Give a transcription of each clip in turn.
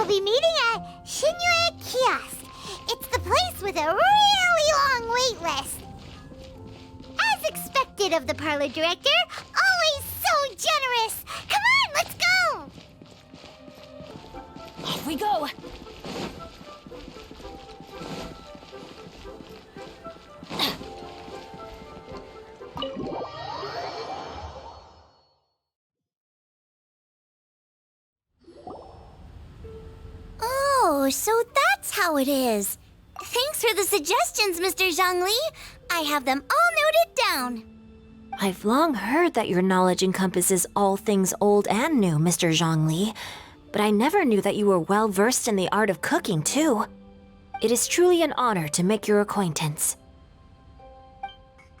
We'll be meeting at Shinyue Kiosk. It's the place with a really long wait list. As expected of the parlor director, always so generous. Come on, let's go! Off we go! Oh, so that's how it is. Thanks for the suggestions, Mr. Zhongli. I have them all noted down. I've long heard that your knowledge encompasses all things old and new, Mr. Zhongli, but I never knew that you were well versed in the art of cooking, too. It is truly an honor to make your acquaintance.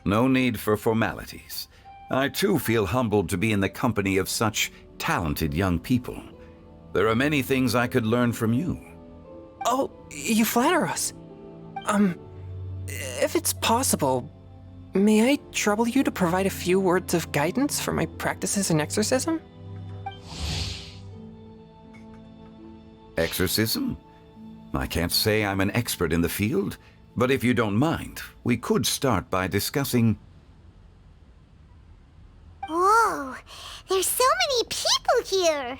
No need for formalities. I too feel humbled to be in the company of such talented young people. There are many things I could learn from you. Oh, you flatter us. If it's possible, may I trouble you to provide a few words of guidance for my practices in exorcism? Exorcism? I can't say I'm an expert in the field, but if you don't mind, we could start by discussing... Whoa, there's so many people here.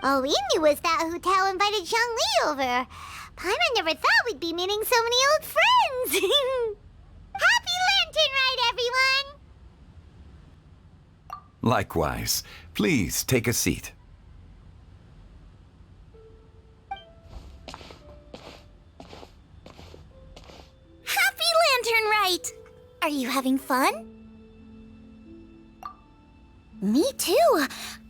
All we knew was that hotel invited Zhongli over. Paimon never thought we'd be meeting so many old friends. Happy Lantern Rite, everyone! Likewise. Please take a seat. Happy Lantern Rite! Are you having fun? Me too.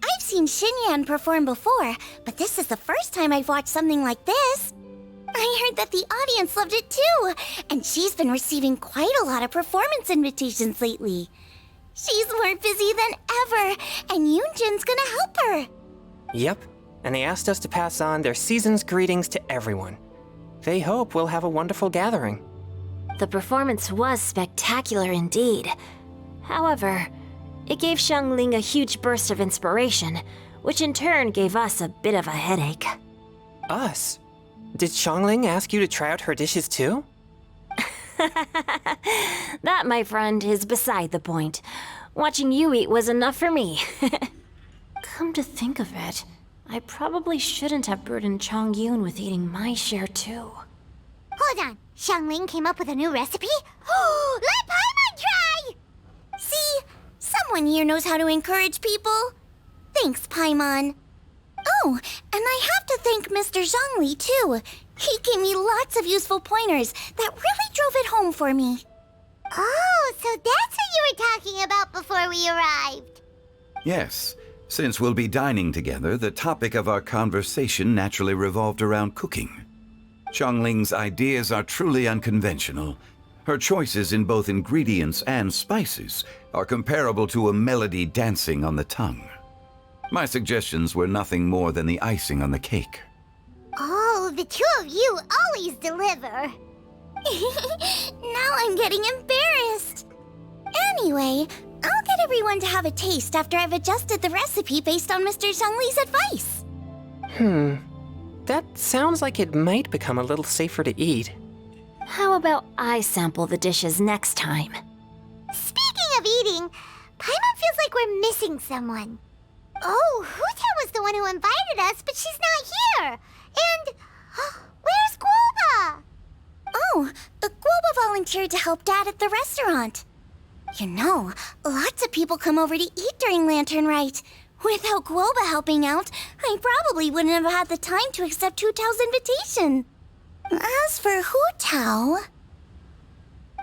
I've seen Xinyan perform before, but this is the first time I've watched something like this. I heard that the audience loved it too, and she's been receiving quite a lot of performance invitations lately. She's more busy than ever, and Yoonjin's gonna help her. Yep, and they asked us to pass on their season's greetings to everyone. They hope we'll have a wonderful gathering. The performance was spectacular indeed. However, it gave Xiangling a huge burst of inspiration, which in turn gave us a bit of a headache. Us? Did Xiangling ask you to try out her dishes too? That, my friend, is beside the point. Watching you eat was enough for me. Come to think of it, I probably shouldn't have burdened Chongyun with eating my share too. Hold on, Xiangling came up with a new recipe? Let Paimon try! See? Someone here knows how to encourage people. Thanks, Paimon. Oh, and I have to thank Mr. Zhongli, too. He gave me lots of useful pointers that really drove it home for me. Oh, so that's what you were talking about before we arrived. Yes. Since we'll be dining together, the topic of our conversation naturally revolved around cooking. Xiangling's ideas are truly unconventional. Her choices in both ingredients and spices are comparable to a melody dancing on the tongue. My suggestions were nothing more than the icing on the cake. Oh, the two of you always deliver. Now I'm getting embarrassed. Anyway, I'll get everyone to have a taste after I've adjusted the recipe based on Mr. Zhongli's advice. That sounds like it might become a little safer to eat. How about I sample the dishes next time? Speaking of eating, Paimon feels like we're missing someone. Oh, Huta was the one who invited us, but she's not here. And where's Guoba? Oh, Guoba volunteered to help Dad at the restaurant. You know, lots of people come over to eat during Lantern Rite. Without Guoba helping out, I probably wouldn't have had the time to accept Hu Tao's invitation. As for Hu Tao...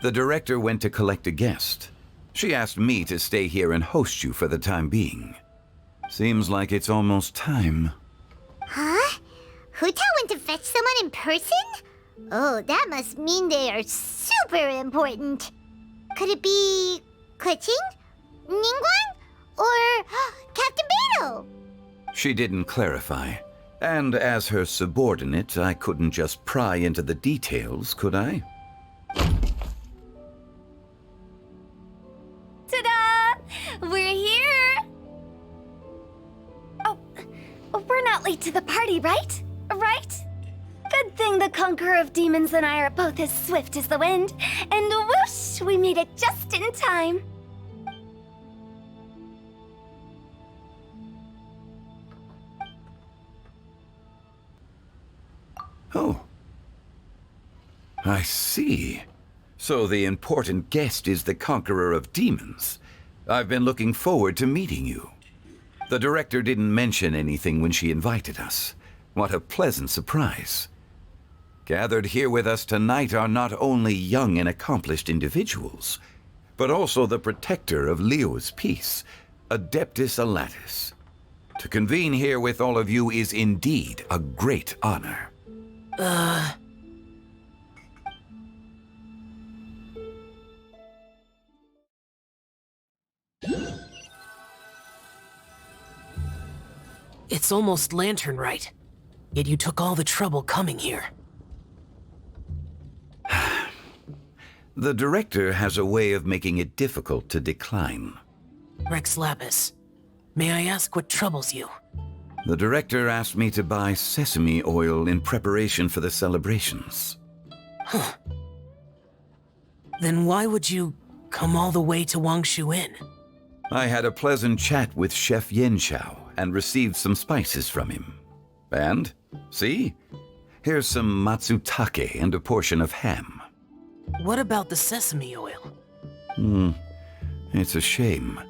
The director went to collect a guest. She asked me to stay here and host you for the time being. Seems like it's almost time. Huh? Hu Tao went to fetch someone in person? Oh, that must mean they are super important. Could it be... Clipchamp? Ningguang? Or Captain Beto? She didn't clarify. And as her subordinate, I couldn't just pry into the details, could I? Ta-da! We're here! Oh, we're not late to the party, right? right? Good thing the Conqueror of Demons and I are both as swift as the wind, and whoosh, we made it just in time. Oh. I see. So the important guest is the Conqueror of Demons. I've been looking forward to meeting you. The director didn't mention anything when she invited us. What a pleasant surprise. Gathered here with us tonight are not only young and accomplished individuals, but also the protector of Leo's peace, Adeptus Alatus. To convene here with all of you is indeed a great honor. It's almost lantern right. Yet you took all the trouble coming here. The director has a way of making it difficult to decline. Rex Lapis, may I ask what troubles you? The director asked me to buy sesame oil in preparation for the celebrations. Huh. Then why would you come all the way to Wangshu Inn? I had a pleasant chat with Chef Yenshao and received some spices from him. And, see? Here's some matsutake and a portion of ham. What about the sesame oil? It's a shame.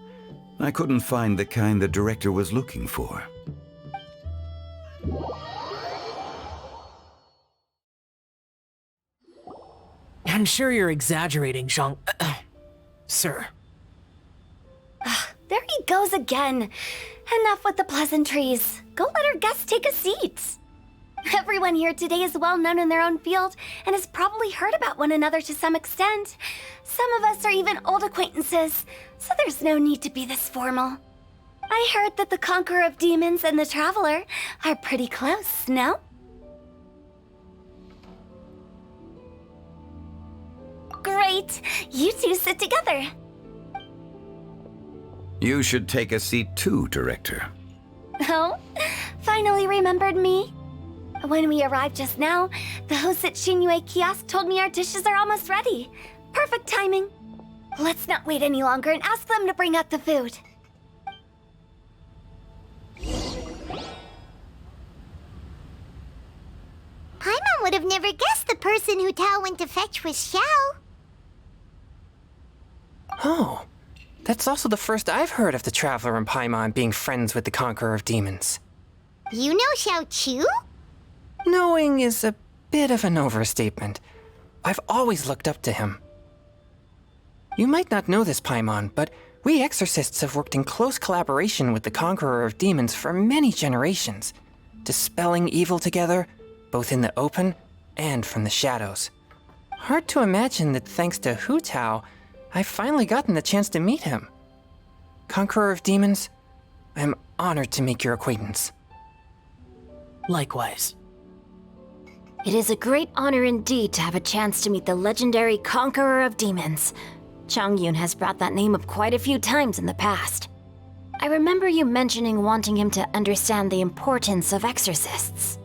I couldn't find the kind the director was looking for. I'm sure you're exaggerating, Zhang... Sir. There he goes again. Enough with the pleasantries. Go let our guests take a seat. Everyone here today is well known in their own field and has probably heard about one another to some extent. Some of us are even old acquaintances, so there's no need to be this formal. I heard that the Conqueror of Demons and the Traveler are pretty close, no? Great! You two sit together. You should take a seat too, Director. Oh, finally remembered me? When we arrived just now, the host at Shinue Kiosk told me our dishes are almost ready. Perfect timing. Let's not wait any longer and ask them to bring out the food. Paimon would have never guessed the person who Tao went to fetch was Xiao. Oh, that's also the first I've heard of the Traveler and Paimon being friends with the Conqueror of Demons. You know Xiao Chu? Knowing is a bit of an overstatement. I've always looked up to him. You might not know this, Paimon, but we exorcists have worked in close collaboration with the Conqueror of Demons for many generations, dispelling evil together, both in the open and from the shadows. Hard to imagine that thanks to Hu Tao, I've finally gotten the chance to meet him. Conqueror of Demons, I'm honored to make your acquaintance. Likewise. It is a great honor indeed to have a chance to meet the legendary Conqueror of Demons. Changyun has brought that name up quite a few times in the past. I remember you mentioning wanting him to understand the importance of exorcists.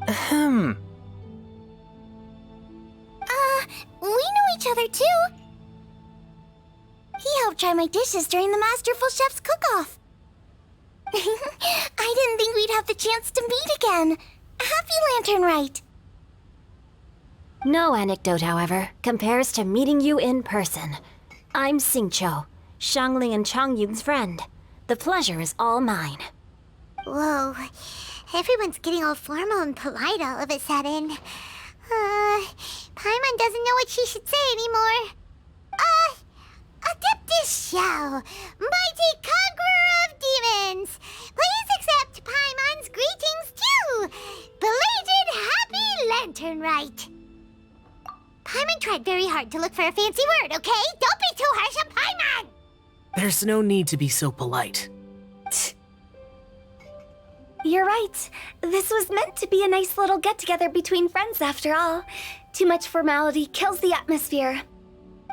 We know each other too. He helped try my dishes during the Masterful Chef's cook-off. I didn't think we'd have the chance to meet again. Happy Lantern Rite. No anecdote, however, compares to meeting you in person. I'm Xingqiu, Shangling and Changyun's friend. The pleasure is all mine. Whoa, everyone's getting all formal and polite all of a sudden. Paimon doesn't know what she should say anymore. Adeptus Xiao, mighty Conqueror of Demons, please accept Paimon's greetings too. Belated Happy Lantern Rite. Paimon tried very hard to look for a fancy word, okay? Don't be too harsh on Paimon! There's no need to be so polite. You're right. This was meant to be a nice little get-together between friends after all. Too much formality kills the atmosphere.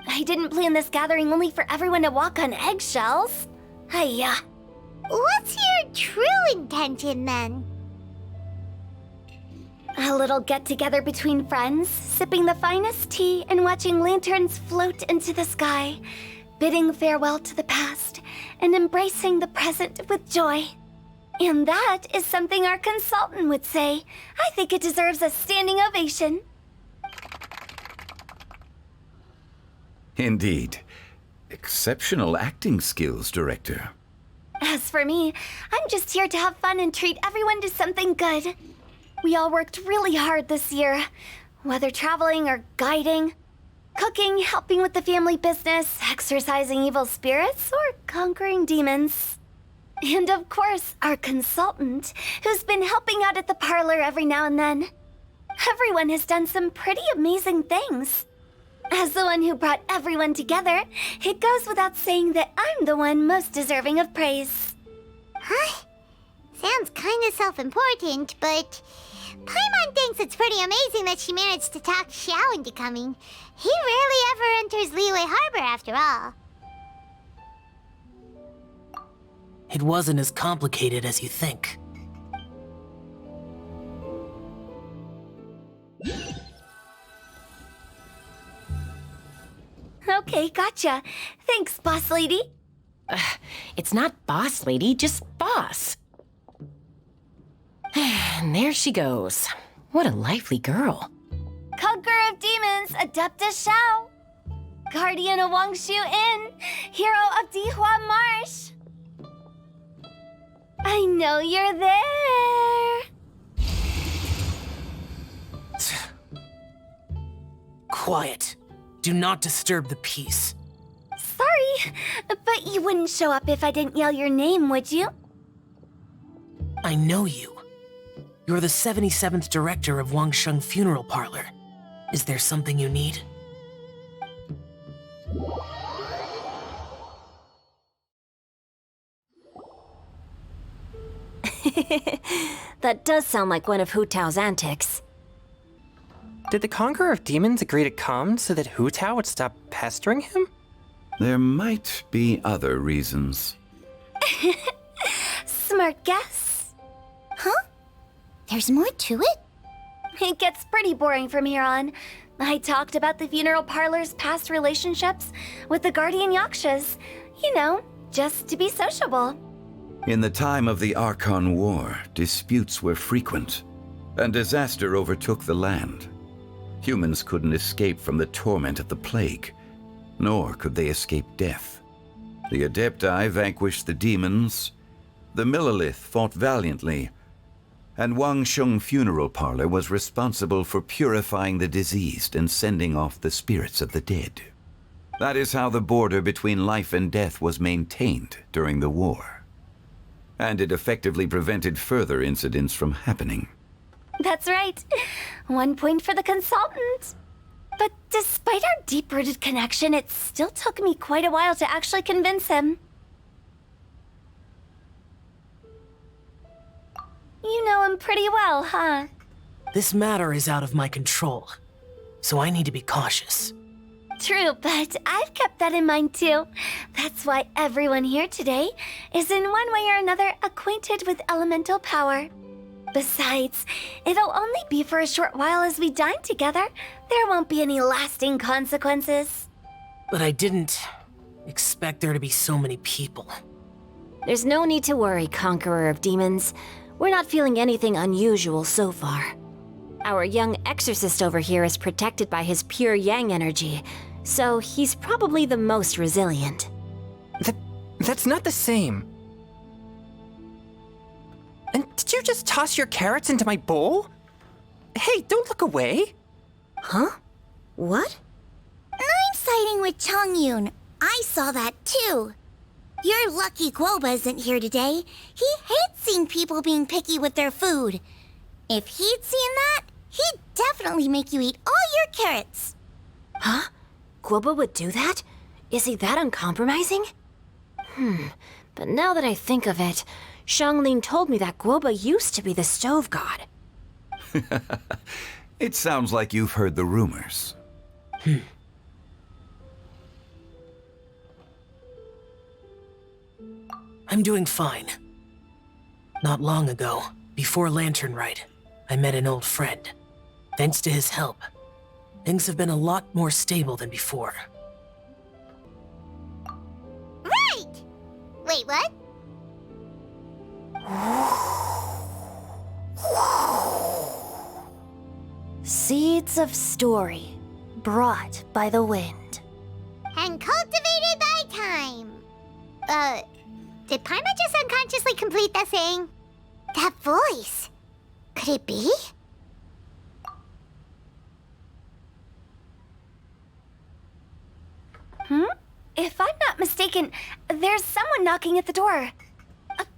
I didn't plan this gathering only for everyone to walk on eggshells. Hiya. What's your true intention then? A little get-together between friends, sipping the finest tea and watching lanterns float into the sky, bidding farewell to the past and embracing the present with joy. And that is something our consultant would say. I think it deserves a standing ovation. Indeed. Exceptional acting skills, Director. As for me, I'm just here to have fun and treat everyone to something good. We all worked really hard this year, whether traveling or guiding, cooking, helping with the family business, exorcising evil spirits, or conquering demons. And of course, our consultant, who's been helping out at the parlor every now and then. Everyone has done some pretty amazing things. As the one who brought everyone together, it goes without saying that I'm the one most deserving of praise. Huh? Sounds kinda self-important, but Paimon thinks it's pretty amazing that she managed to talk Xiao into coming. He rarely ever enters Liyue Harbor after all. It wasn't as complicated as you think. Okay, gotcha. Thanks, boss lady. It's not boss lady, just boss. And there she goes. What a lively girl. Conqueror of demons, Adeptus Xiao. Guardian of Wangshu Inn, hero of Dihua Marsh. I know you're there. Quiet. Do not disturb the peace. Sorry, but you wouldn't show up if I didn't yell your name, would you? I know you. You're the 77th director of Wangsheng Funeral Parlor. Is there something you need? That does sound like one of Hu Tao's antics. Did the Conqueror of Demons agree to come so that Hu Tao would stop pestering him? There might be other reasons. Smart guess. Huh? There's more to it? It gets pretty boring from here on. I talked about the funeral parlor's past relationships with the Guardian Yakshas. You know, just to be sociable. In the time of the Archon War, disputes were frequent, and disaster overtook the land. Humans couldn't escape from the torment of the plague, nor could they escape death. The Adepti vanquished the demons, the Millelith fought valiantly, and Wangsheng Funeral Parlor was responsible for purifying the diseased and sending off the spirits of the dead. That is how the border between life and death was maintained during the war. And it effectively prevented further incidents from happening. That's right. 1 point for the consultant. But despite our deep-rooted connection, it still took me quite a while to actually convince him. You know him pretty well, huh? This matter is out of my control, so I need to be cautious. True, but I've kept that in mind too. That's why everyone here today is in one way or another acquainted with elemental power. Besides, it'll only be for a short while as we dine together. There won't be any lasting consequences. But I didn't expect there to be so many people. There's no need to worry, Conqueror of Demons. We're not feeling anything unusual so far. Our young exorcist over here is protected by his pure yang energy, so he's probably the most resilient. That's not the same. And did you just toss your carrots into my bowl? Hey, don't look away. Huh? What? I'm siding with Chongyun. I saw that too. You're lucky Guoba isn't here today. He hates seeing people being picky with their food. If he'd seen that, he'd definitely make you eat all your carrots. Huh? Guoba would do that? Is he that uncompromising? But now that I think of it, Xianglin told me that Guoba used to be the stove god. It sounds like you've heard the rumors. I'm doing fine. Not long ago, before Lantern Rite, I met an old friend. Thanks to his help, things have been a lot more stable than before. Right! Wait, what? Seeds of story, brought by the wind. And cultivated by time. Did Paimon just unconsciously complete that saying? That voice. Could it be? If I'm not mistaken, there's someone knocking at the door.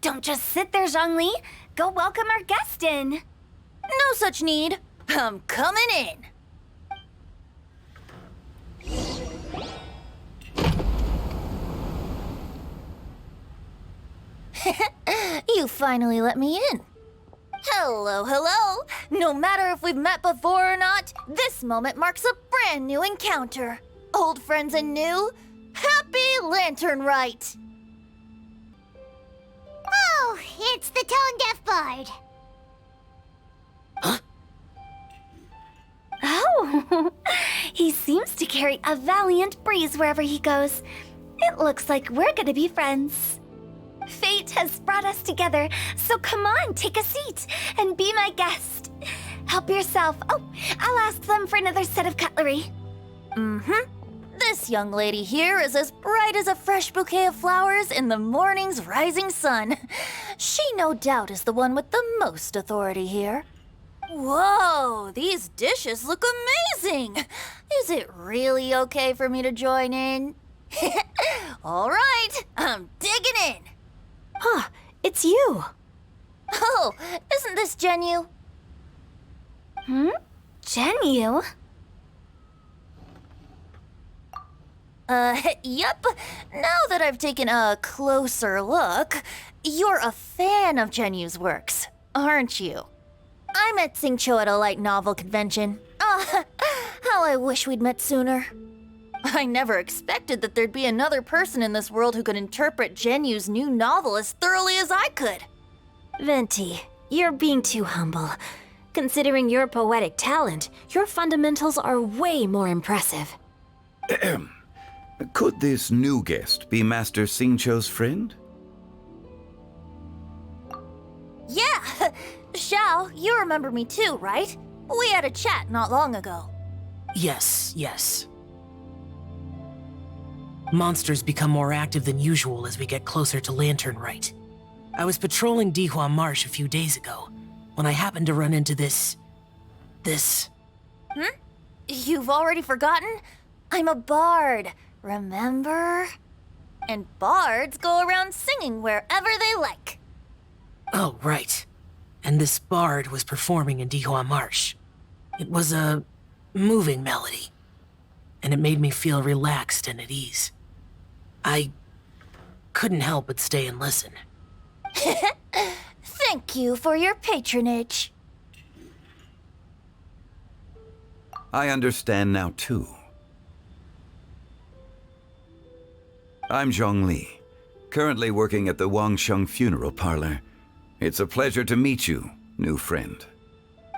Don't just sit there, Zhongli. Go welcome our guest in. No such need. I'm coming in. You finally let me in. Hello, hello. No matter if we've met before or not, this moment marks a brand new encounter. Old friends and new, happy Lantern Rite. Oh, it's the tone-deaf bard. Oh, he seems to carry a valiant breeze wherever he goes. It looks like we're gonna be friends. Fate has brought us together, so come on, take a seat and be my guest. Help yourself. Oh, I'll ask them for another set of cutlery. This young lady here is as bright as a fresh bouquet of flowers in the morning's rising sun. She no doubt is the one with the most authority here. Whoa, these dishes look amazing! Is it really okay for me to join in? All right, I'm digging in. Huh, it's you. Oh, isn't this Genu? Genu? Yep. Now that I've taken a closer look, you're a fan of Genu's works, aren't you? I met Xingqiu at a light novel convention. How I wish we'd met sooner. I never expected that there'd be another person in this world who could interpret Genu's new novel as thoroughly as I could. Venti, you're being too humble. Considering your poetic talent, your fundamentals are way more impressive. Could this new guest be Master Xingqiu's friend? Yeah! Xiao, you remember me too, right? We had a chat not long ago. Yes, yes. Monsters become more active than usual as we get closer to Lantern Rite. I was patrolling Dihua Marsh a few days ago, when I happened to run into this... You've already forgotten? I'm a bard, remember? And bards go around singing wherever they like. Oh, right. And this bard was performing in Dihua Marsh. It was a moving melody, and it made me feel relaxed and at ease. I couldn't help but stay and listen. Thank you for your patronage. I understand now, too. I'm Zhongli, currently working at the Wangsheng Funeral Parlor. It's a pleasure to meet you, new friend.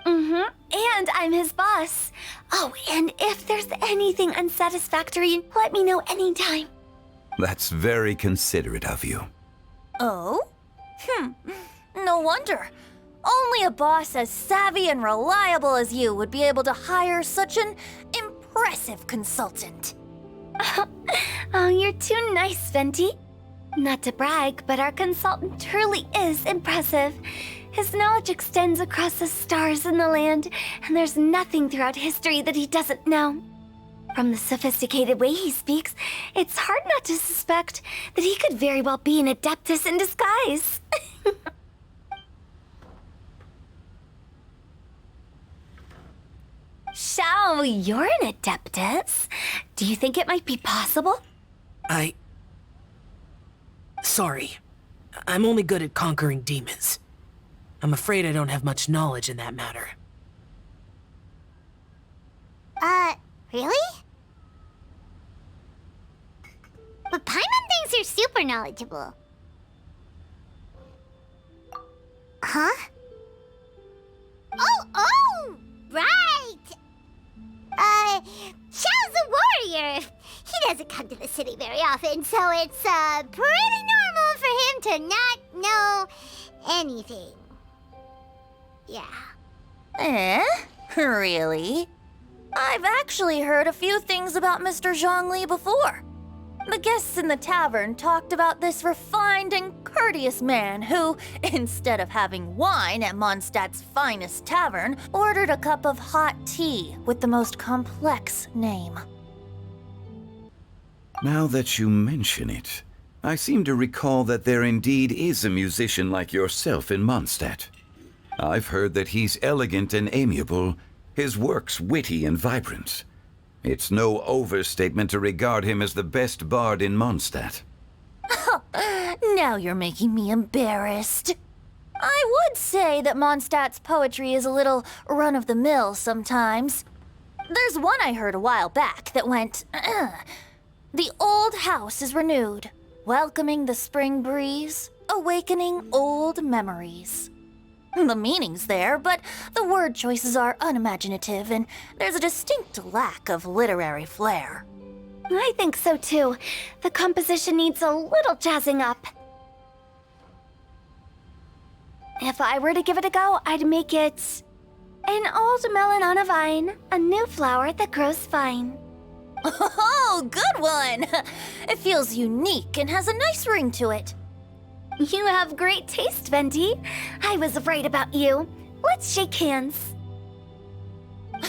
And I'm his boss. Oh, and if there's anything unsatisfactory, let me know anytime. That's very considerate of you. Oh? No wonder. Only a boss as savvy and reliable as you would be able to hire such an impressive consultant. Oh, you're too nice, Venti. Not to brag, but our consultant truly is impressive. His knowledge extends across the stars and the land, and there's nothing throughout history that he doesn't know. From the sophisticated way he speaks, it's hard not to suspect that he could very well be an adeptus in disguise. Xiao, you're an adeptus. Do you think it might be possible? Sorry. I'm only good at conquering demons. I'm afraid I don't have much knowledge in that matter. Really? But Paimon thinks you're super knowledgeable. Huh? Oh, often, so it's pretty normal for him to not know anything. Yeah. Really? I've actually heard a few things about Mr. Zhongli before. The guests in the tavern talked about this refined and courteous man who, instead of having wine at Mondstadt's finest tavern, ordered a cup of hot tea with the most complex name. Now that you mention it, I seem to recall that there indeed is a musician like yourself in Mondstadt. I've heard that he's elegant and amiable, his works witty and vibrant. It's no overstatement to regard him as the best bard in Mondstadt. Now you're making me embarrassed. I would say that Mondstadt's poetry is a little run-of-the-mill sometimes. There's one I heard a while back that went, "The old house is renewed, welcoming the spring breeze, awakening old memories." The meaning's there, but the word choices are unimaginative, and there's a distinct lack of literary flair. I think so too. The composition needs a little jazzing up. If I were to give it a go, I'd make it an old melon on a vine, a new flower that grows fine. Oh, good one! It feels unique and has a nice ring to it. You have great taste, Venti. I was right about you. Let's shake hands.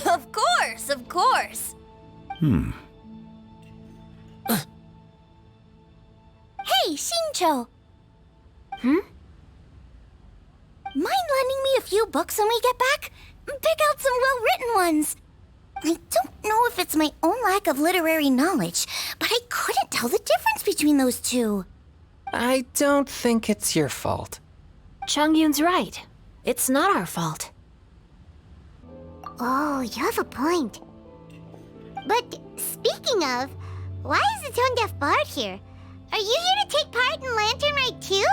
Of course, of course. Hey, Shincho! Hmm? Mind lending me a few books when we get back? Pick out some well-written ones. I don't know if it's my own lack of literary knowledge, but I couldn't tell the difference between those two. I don't think it's your fault. Chongyun's right. It's not our fault. Oh, you have a point. But speaking of, why is the tone-deaf bard here? Are you here to take part in Lantern Rite too?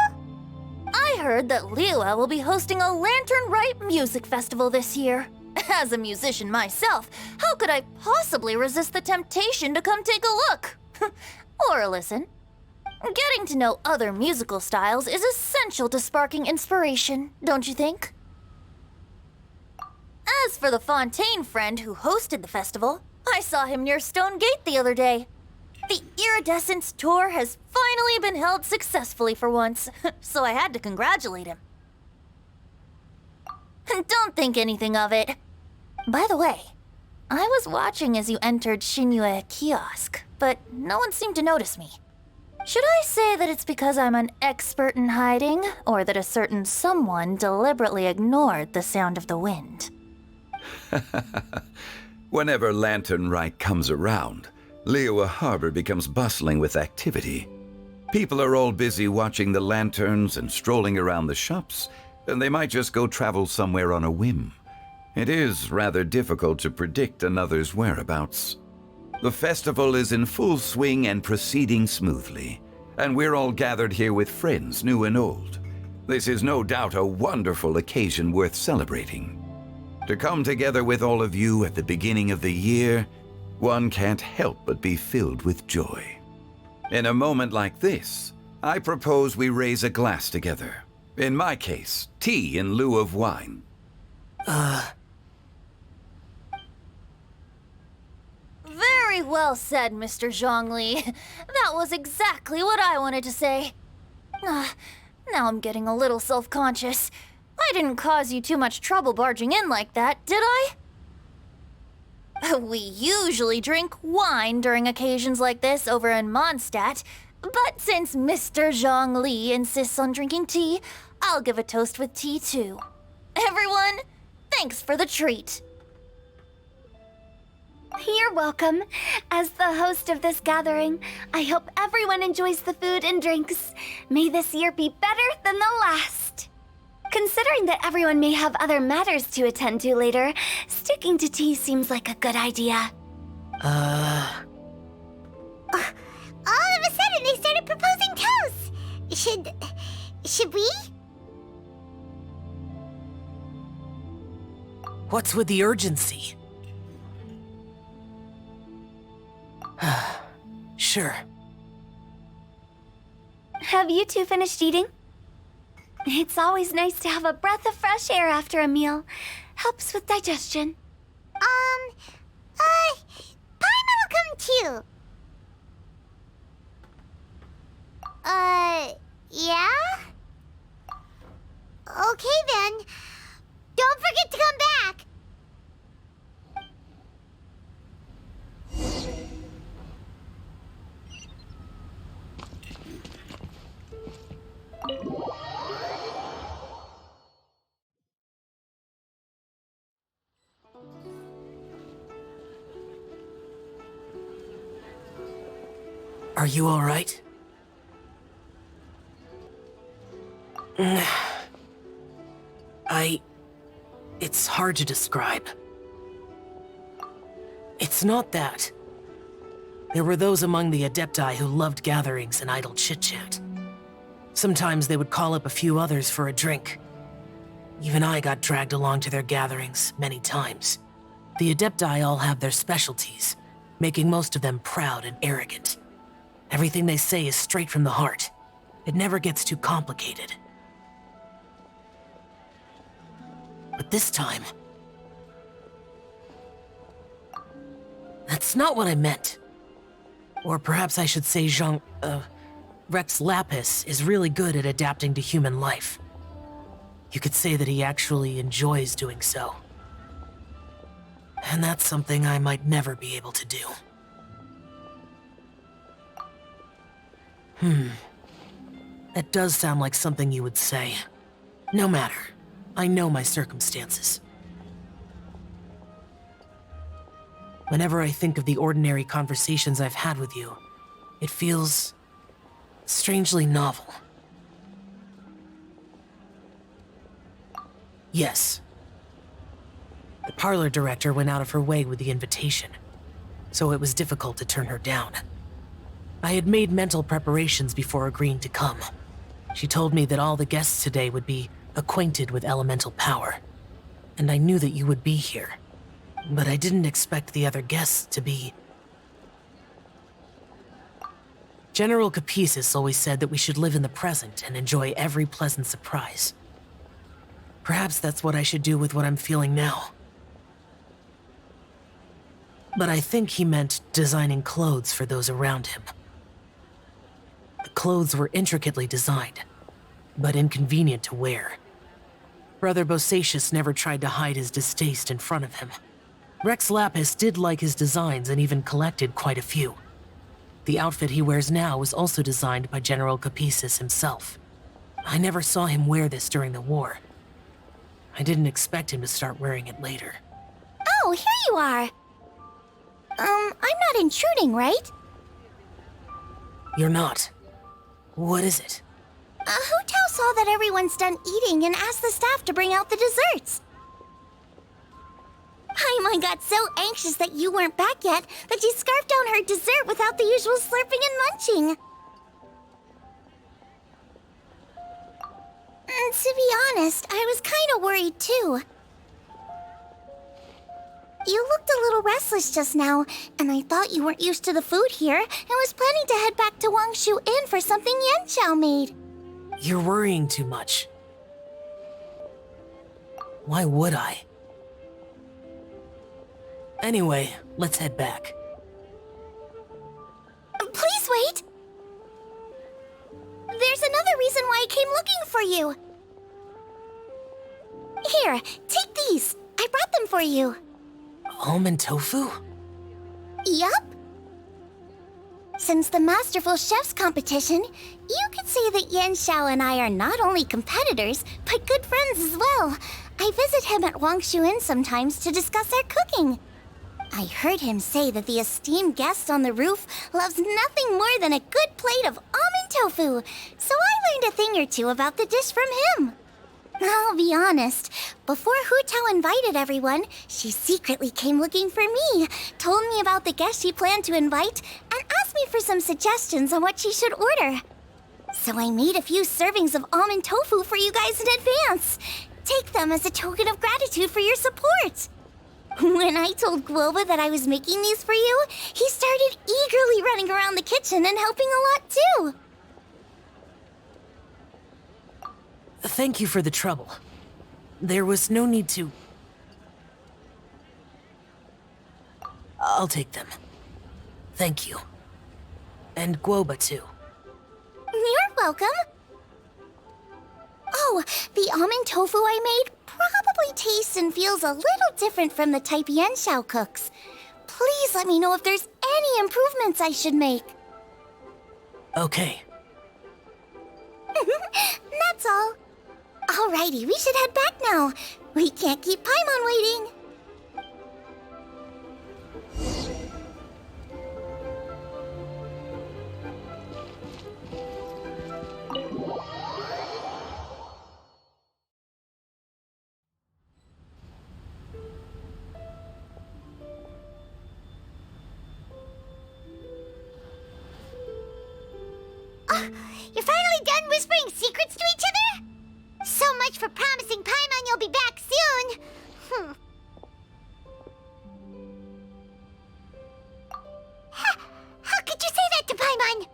I heard that Liua will be hosting a Lantern Rite music festival this year. As a musician myself, how could I possibly resist the temptation to come take a look? Or listen. Getting to know other musical styles is essential to sparking inspiration, don't you think? As for the Fontaine friend who hosted the festival, I saw him near Stone Gate the other day. The Iridescence tour has finally been held successfully for once, so I had to congratulate him. Don't think anything of it. By the way, I was watching as you entered Shinyue Kiosk, but no one seemed to notice me. Should I say that it's because I'm an expert in hiding, or that a certain someone deliberately ignored the sound of the wind? Whenever Lantern Rite comes around, Liua Harbor becomes bustling with activity. People are all busy watching the lanterns and strolling around the shops, and they might just go travel somewhere on a whim. It is rather difficult to predict another's whereabouts. The festival is in full swing and proceeding smoothly, and we're all gathered here with friends, new and old. This is no doubt a wonderful occasion worth celebrating. To come together with all of you at the beginning of the year, one can't help but be filled with joy. In a moment like this, I propose we raise a glass together. In my case, tea in lieu of wine. Very well said, Mr. Zhongli. That was exactly what I wanted to say. Now I'm getting a little self-conscious. I didn't cause you too much trouble barging in like that, did I? We usually drink wine during occasions like this over in Mondstadt, but since Mr. Zhongli insists on drinking tea, I'll give a toast with tea too. Everyone, thanks for the treat. You're welcome. As the host of this gathering, I hope everyone enjoys the food and drinks. May this year be better than the last. Considering that everyone may have other matters to attend to later, sticking to tea seems like a good idea. All of a sudden, they started proposing toasts. Should we? What's with the urgency? Sure. Have you two finished eating? It's always nice to have a breath of fresh air after a meal. Helps with digestion. Paimon will come too. Yeah? Okay then. Don't forget to come back. Are you all right? It's hard to describe. It's not that. There were those among the Adepti who loved gatherings and idle chit-chat. Sometimes they would call up a few others for a drink. Even I got dragged along to their gatherings many times. The Adepti all have their specialties, making most of them proud and arrogant. Everything they say is straight from the heart. It never gets too complicated. But this time... that's not what I meant. Or perhaps I should say Rex Lapis is really good at adapting to human life. You could say that he actually enjoys doing so. And that's something I might never be able to do. That does sound like something you would say. No matter. I know my circumstances. Whenever I think of the ordinary conversations I've had with you, it feels strangely novel. Yes. The parlor director went out of her way with the invitation, so it was difficult to turn her down. I had made mental preparations before agreeing to come. She told me that all the guests today would be acquainted with elemental power, and I knew that you would be here. But I didn't expect the other guests to be... General Capisis always said that we should live in the present and enjoy every pleasant surprise. Perhaps that's what I should do with what I'm feeling now. But I think he meant designing clothes for those around him. The clothes were intricately designed, but inconvenient to wear. Brother Bosacius never tried to hide his distaste in front of him. Rex Lapis did like his designs and even collected quite a few. The outfit he wears now was also designed by General Capisis himself. I never saw him wear this during the war. I didn't expect him to start wearing it later. Oh, here you are. I'm not intruding, right? You're not. What is it? Hu Tao saw that everyone's done eating and asked the staff to bring out the desserts. Paimon got so anxious that you weren't back yet that she scarfed down her dessert without the usual slurping and munching. To be honest, I was kind of worried too. You looked a little restless just now, and I thought you weren't used to the food here and was planning to head back to Wangshu Inn for something Yanxiao made. You're worrying too much. Why would I? Anyway, let's head back. Please wait! There's another reason why I came looking for you. Here, take these. I brought them for you. OMEN tofu? Yup. Since the Masterful Chef's competition, you could say that Yanxiao and I are not only competitors, but good friends as well. I visit him at Wangshu Inn sometimes to discuss our cooking. I heard him say that the esteemed guest on the roof loves nothing more than a good plate of OMEN tofu, so I learned a thing or two about the dish from him. I'll be honest, before Hu Tao invited everyone, she secretly came looking for me, told me about the guests she planned to invite, and asked me for some suggestions on what she should order. So I made a few servings of OMEN tofu for you guys in advance. Take them as a token of gratitude for your support. When I told Guoba that I was making these for you, he started eagerly running around the kitchen and helping a lot too. Thank you for the trouble. There was no need to... I'll take them. Thank you. And Guoba, too. You're welcome. Oh, the almond tofu I made probably tastes and feels a little different from the type Yanxiao cooks. Please let me know if there's any improvements I should make. Okay. That's all. Alrighty, we should head back now. We can't keep Paimon waiting. You're finally done whispering secrets to each other? So much for promising Paimon you'll be back soon. How could you say that to Paimon?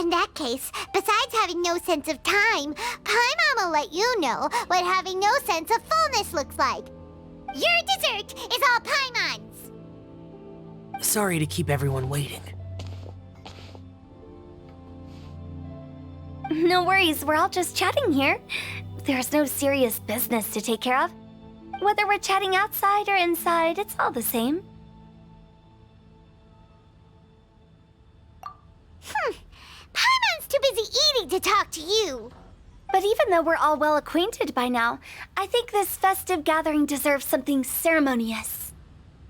In that case, besides having no sense of time, Paimon will let you know what having no sense of fullness looks like. Your dessert is all Paimon's. Sorry to keep everyone waiting. No worries, we're all just chatting here. There's no serious business to take care of. Whether we're chatting outside or inside, it's all the same. Paimon's too busy eating to talk to you. But even though we're all well acquainted by now, I think this festive gathering deserves something ceremonious.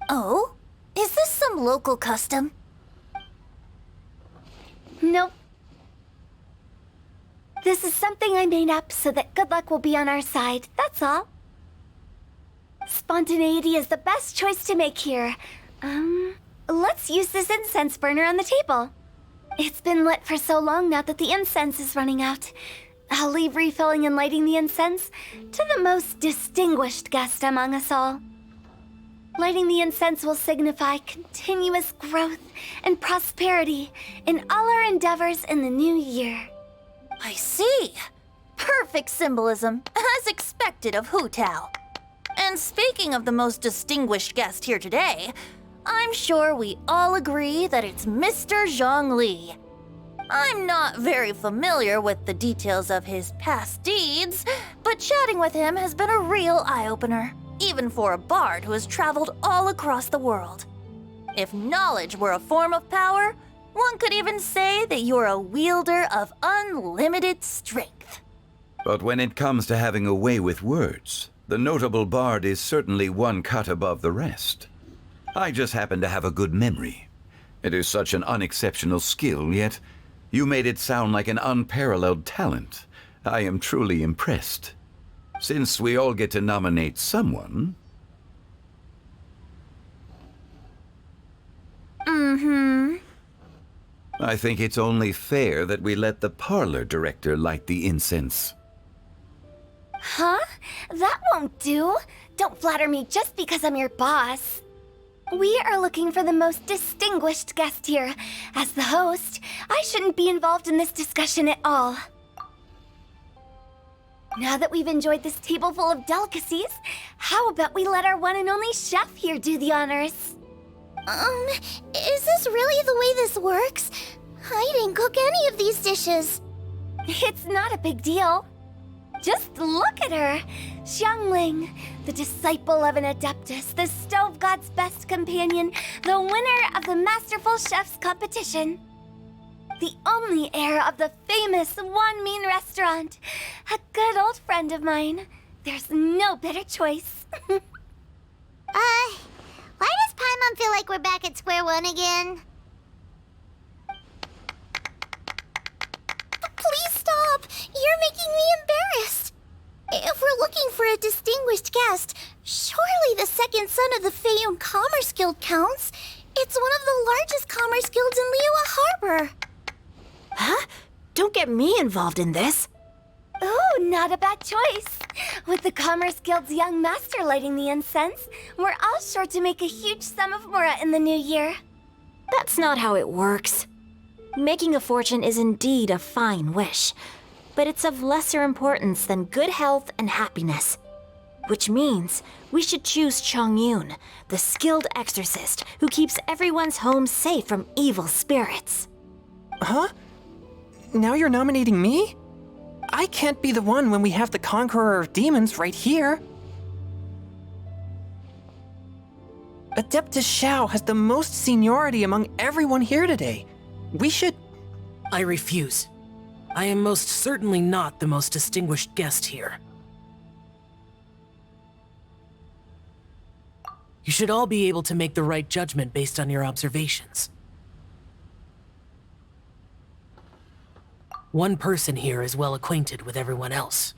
Oh? Is this some local custom? Nope. This is something I made up so that good luck will be on our side, that's all. Spontaneity is the best choice to make here. Let's use this incense burner on the table. It's been lit for so long now that the incense is running out. I'll leave refilling and lighting the incense to the most distinguished guest among us all. Lighting the incense will signify continuous growth and prosperity in all our endeavors in the new year. I see. Perfect symbolism, as expected of Hu Tao. And speaking of the most distinguished guest here today, I'm sure we all agree that it's Mr. Zhongli. I'm not very familiar with the details of his past deeds, but chatting with him has been a real eye-opener, even for a bard who has traveled all across the world. If knowledge were a form of power, one could even say that you're a wielder of unlimited strength. But when it comes to having a way with words, the notable bard is certainly one cut above the rest. I just happen to have a good memory. It is such an unexceptional skill, yet you made it sound like an unparalleled talent. I am truly impressed. Since we all get to nominate someone... I think it's only fair that we let the parlor director light the incense. Huh? That won't do. Don't flatter me just because I'm your boss. We are looking for the most distinguished guest here. As the host, I shouldn't be involved in this discussion at all. Now that we've enjoyed this table full of delicacies, how about we let our one and only chef here do the honors? Is this really the way this works? I didn't cook any of these dishes. It's not a big deal. Just look at her. Xiangling, the disciple of an adeptus, the stove god's best companion, the winner of the Masterful Chef's competition. The only heir of the famous OMEN restaurant. A good old friend of mine. There's no better choice. Why does Paimon feel like we're back at square one again? Please stop! You're making me embarrassed. If we're looking for a distinguished guest, surely the second son of the Feiyun Commerce Guild counts. It's one of the largest commerce guilds in Liyue Harbor. Huh? Don't get me involved in this. Oh, not a bad choice. With the Commerce Guild's young master lighting the incense, we're all sure to make a huge sum of mora in the new year. That's not how it works. Making a fortune is indeed a fine wish. but it's of lesser importance than good health and happiness. Which means we should choose Chongyun, the skilled exorcist who keeps everyone's home safe from evil spirits. Huh? Now you're nominating me? I can't be the one when we have the Conqueror of Demons right here. Adeptus Xiao has the most seniority among everyone here today. We should... I refuse. I am most certainly not the most distinguished guest here. You should all be able to make the right judgment based on your observations. One person here is well acquainted with everyone else.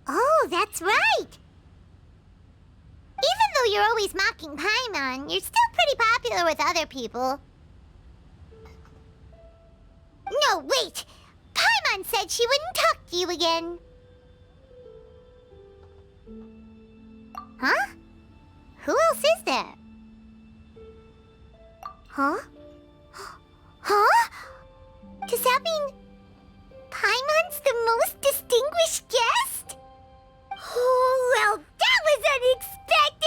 Oh, that's right! Even though you're always mocking Paimon, you're still pretty popular with other people. No, wait! Paimon said she wouldn't talk to you again. Huh? Who else is there? Huh? Huh? Does that mean Paimon's the most distinguished guest? Oh, well, that was unexpected!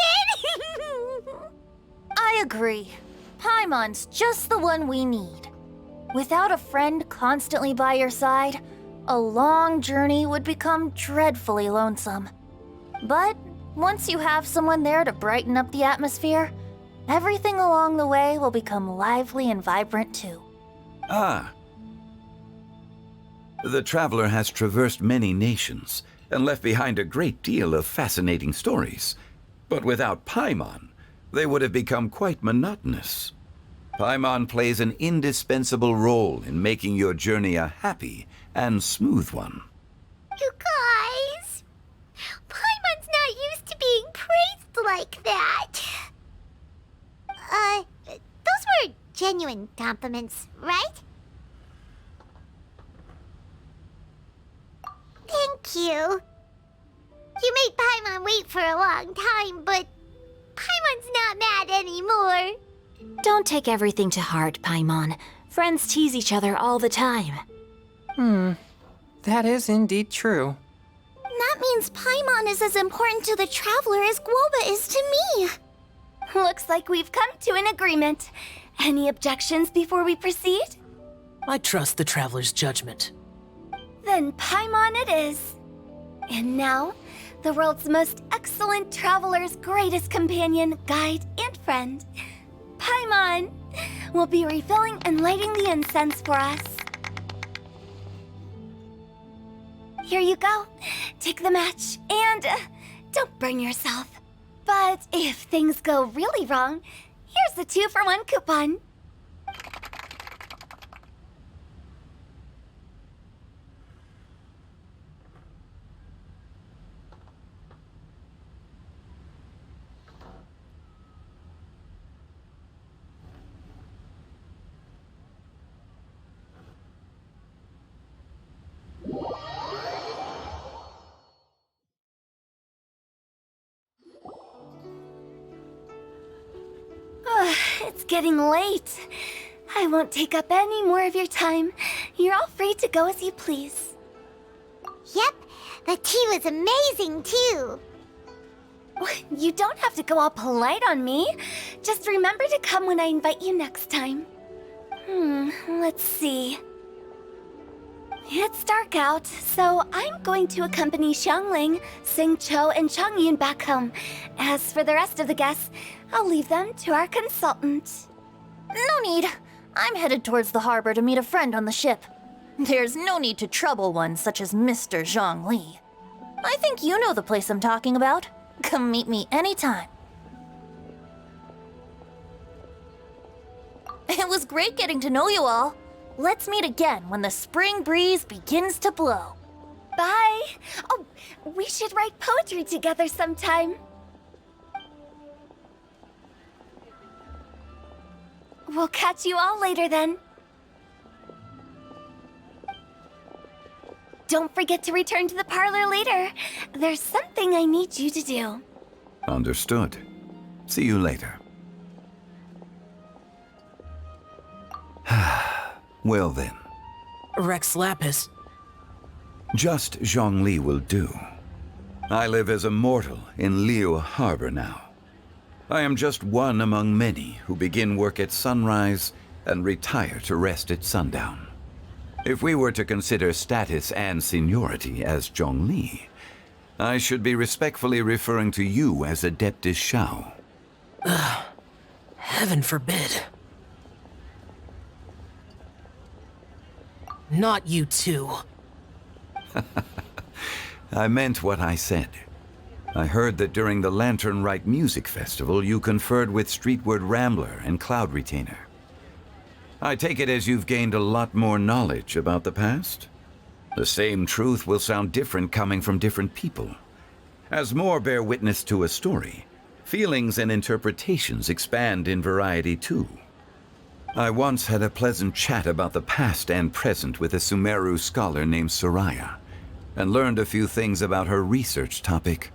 I agree. Paimon's just the one we need. Without a friend constantly by your side, a long journey would become dreadfully lonesome. But once you have someone there to brighten up the atmosphere, everything along the way will become lively and vibrant too. Ah. The traveler has traversed many nations and left behind a great deal of fascinating stories. But without Paimon, they would have become quite monotonous. Paimon plays an indispensable role in making your journey a happy and smooth one. You guys, Paimon's not used to being praised like that. Those were genuine compliments, right? Thank you. You made Paimon wait for a long time, but Paimon's not mad anymore. Don't take everything to heart, Paimon. Friends tease each other all the time. That is indeed true. That means Paimon is as important to the traveler as Guoba is to me. Looks like we've come to an agreement. Any objections before we proceed? I trust the traveler's judgment. Then Paimon it is. And now, the world's most excellent traveler's greatest companion, guide, and friend, Paimon, will be refilling and lighting the incense for us. Here you go. Take the match, and don't burn yourself. But if things go really wrong, here's the 2-for-1 coupon. It's getting late. I won't take up any more of your time. You're all free to go as you please. Yep, the tea was amazing too. You don't have to go all polite on me. Just remember to come when I invite you next time. Let's see. It's dark out, so I'm going to accompany Xiangling, Xingqiu, and Chongyun back home. As for the rest of the guests, I'll leave them to our consultant. No need. I'm headed towards the harbor to meet a friend on the ship. There's no need to trouble one such as Mr. Zhongli. I think you know the place I'm talking about. Come meet me anytime. It was great getting to know you all. Let's meet again when the spring breeze begins to blow. Bye. Oh, we should write poetry together sometime. We'll catch you all later then. Don't forget to return to the parlor later. There's something I need you to do. Understood. See you later. Well then. Rex Lapis. Just Zhongli will do. I live as a mortal in Liu Harbor now. I am just one among many who begin work at sunrise and retire to rest at sundown. If we were to consider status and seniority as Zhongli, I should be respectfully referring to you as Adeptus Shao. Heaven forbid. Not you too. I meant what I said. I heard that during the Lantern Rite Music Festival, you conferred with Streetward Rambler and Cloud Retainer. I take it as you've gained a lot more knowledge about the past? The same truth will sound different coming from different people. As more bear witness to a story, feelings and interpretations expand in variety too. I once had a pleasant chat about the past and present with a Sumeru scholar named Soraya, and learned a few things about her research topic.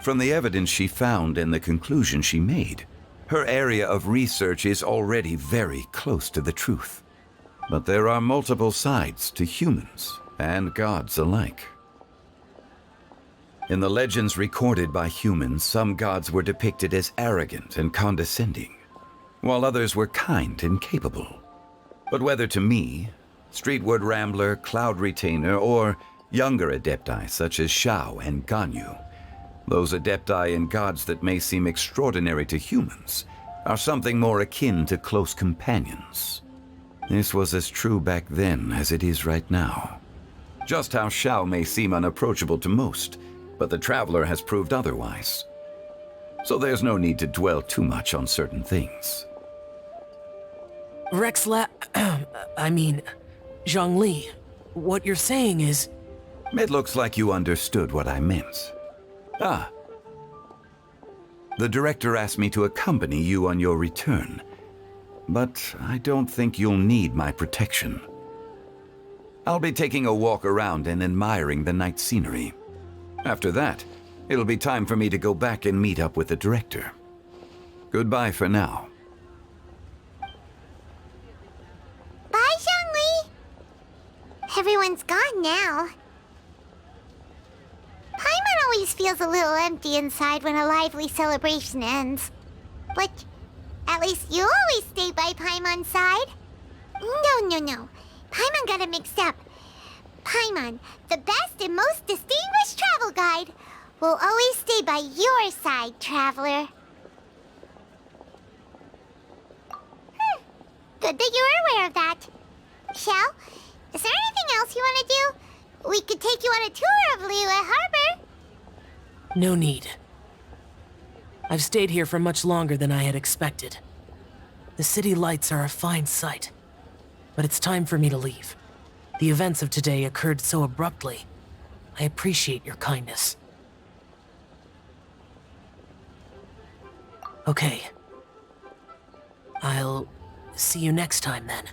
From the evidence she found and the conclusion she made, her area of research is already very close to the truth. But there are multiple sides to humans and gods alike. In the legends recorded by humans, some gods were depicted as arrogant and condescending, while others were kind and capable. But whether to me, Streetward Rambler, Cloud Retainer, or younger adepti such as Shao and Ganyu, those adepti and gods that may seem extraordinary to humans are something more akin to close companions. This was as true back then as it is right now. Just how Shao may seem unapproachable to most, but the Traveler has proved otherwise. So there's no need to dwell too much on certain things. Zhongli, what you're saying is... It looks like you understood what I meant. Ah. The director asked me to accompany you on your return, but I don't think you'll need my protection. I'll be taking a walk around and admiring the night scenery. After that, it'll be time for me to go back and meet up with the director. Goodbye for now. Bye, Zhongli! Everyone's gone now. Paimon always feels a little empty inside when a lively celebration ends. But at least you always stay by Paimon's side. No. Paimon got it mixed up. Paimon, the best and most distinguished travel guide, will always stay by your side, Traveler. Good that you were aware of that. Shell, is there anything else you want to do? We could take you on a tour of Liyue Harbor. No need. I've stayed here for much longer than I had expected. The city lights are a fine sight, but it's time for me to leave. The events of today occurred so abruptly. I appreciate your kindness. Okay. I'll see you next time then.